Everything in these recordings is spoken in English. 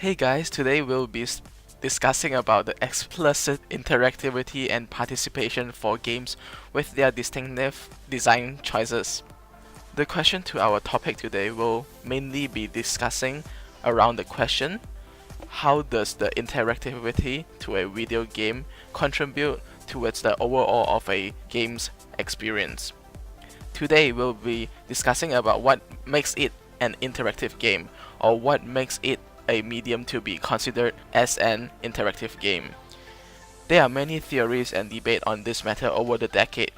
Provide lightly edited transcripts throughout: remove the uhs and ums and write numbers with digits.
Hey guys, today we'll be discussing about the explicit interactivity and participation for games with their distinctive design choices. The question to our topic today will mainly be discussing around the question, how does the interactivity to a video game contribute towards the overall of a game's experience? Today we'll be discussing about what makes it an interactive game, or what makes it a medium to be considered as an interactive game. There are many theories and debate on this matter over the decade.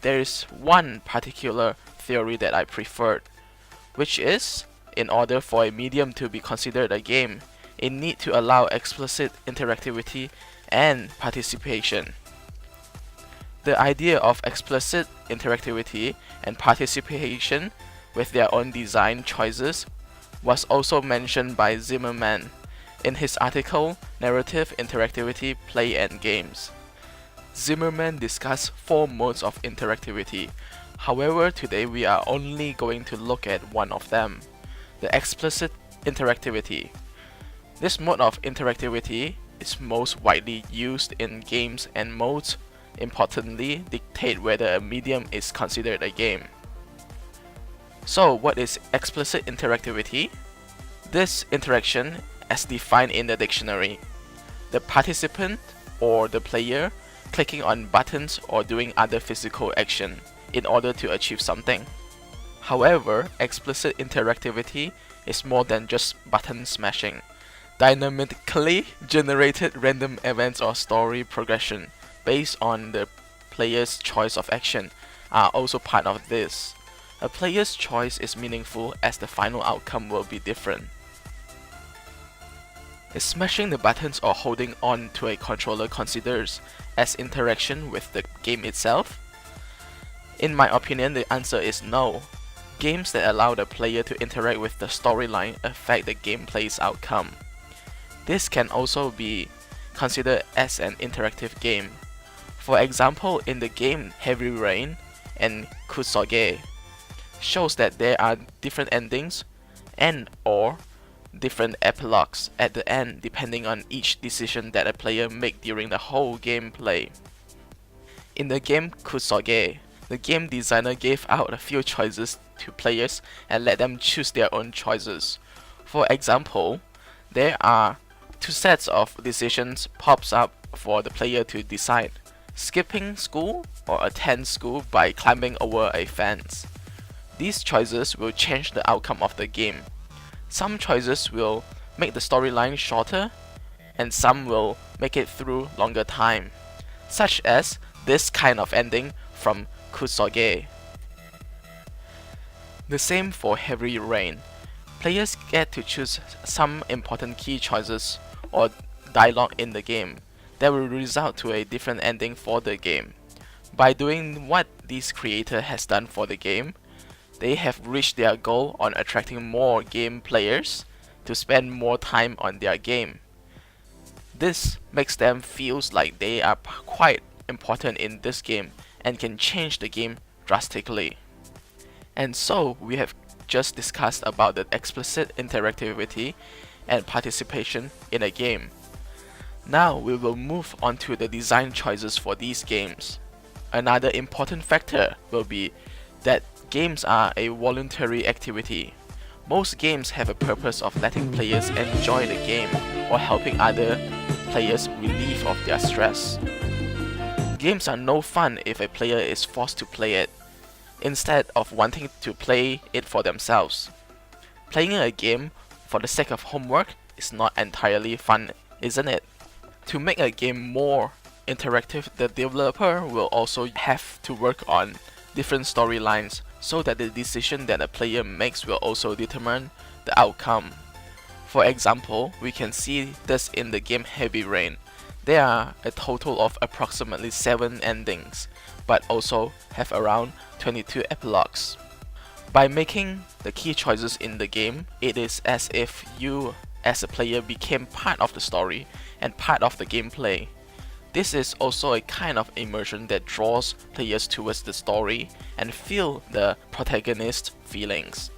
There is one particular theory that I preferred, which is, in order for a medium to be considered a game, it need to allow explicit interactivity and participation. The idea of explicit interactivity and participation with their own design choices was also mentioned by Zimmerman in his article Narrative Interactivity, Play and Games. Zimmerman discussed 4 modes of interactivity. However, today we are only going to look at one of them, the explicit interactivity. This mode of interactivity is most widely used in games, and most importantly dictate whether a medium is considered a game. So what is explicit interactivity? This interaction, as defined in the dictionary, the participant or the player clicking on buttons or doing other physical action in order to achieve something. However, explicit interactivity is more than just button smashing. Dynamically generated random events or story progression based on the player's choice of action are also part of this. A player's choice is meaningful as the final outcome will be different. Is smashing the buttons or holding on to a controller considered as interaction with the game itself? In my opinion, the answer is no. Games that allow the player to interact with the storyline affect the gameplay's outcome. This can also be considered as an interactive game. For example, in the game Heavy Rain and Kusoge, shows that there are different endings and or different epilogues at the end depending on each decision that a player make during the whole gameplay. In the game Kusoge, the game designer gave out a few choices to players and let them choose their own choices. For example, there are 2 sets of decisions pops up for the player to decide: skipping school or attend school by climbing over a fence. These choices will change the outcome of the game. Some choices will make the storyline shorter, and some will make it through longer time, such as this kind of ending from Kusoge. The same for Heavy Rain. Players get to choose some important key choices or dialogue in the game that will result to a different ending for the game. By doing what this creator has done for the game, they have reached their goal on attracting more game players to spend more time on their game. This makes them feel like they are quite important in this game and can change the game drastically. And so we have just discussed about the explicit interactivity and participation in a game. Now we will move on to the design choices for these games. Another important factor will be that games are a voluntary activity. Most games have a purpose of letting players enjoy the game or helping other players relieve of their stress. Games are no fun if a player is forced to play it, instead of wanting to play it for themselves. Playing a game for the sake of homework is not entirely fun, isn't it? To make a game more interactive, the developer will also have to work on different storylines so that the decision that a player makes will also determine the outcome. For example, we can see this in the game Heavy Rain. There are a total of approximately 7 endings, but also have around 22 epilogues. By making the key choices in the game, it is as if you as a player became part of the story and part of the gameplay. This is also a kind of immersion that draws players towards the story and feel the protagonist's feelings.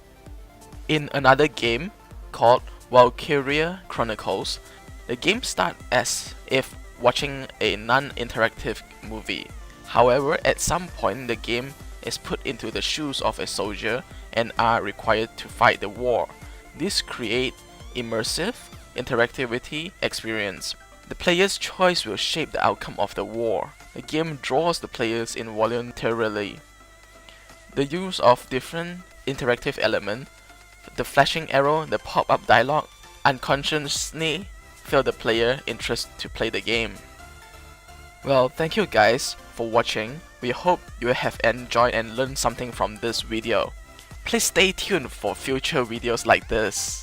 In another game called Valkyria Chronicles, the game starts as if watching a non-interactive movie. However, at some point the game is put into the shoes of a soldier and are required to fight the war. This creates immersive interactivity experience. The player's choice will shape the outcome of the war. The game draws the players in voluntarily. The use of different interactive elements, the flashing arrow, the pop-up dialogue, unconsciously fill the player interest to play the game. Well, thank you guys for watching. We hope you have enjoyed and learned something from this video. Please stay tuned for future videos like this.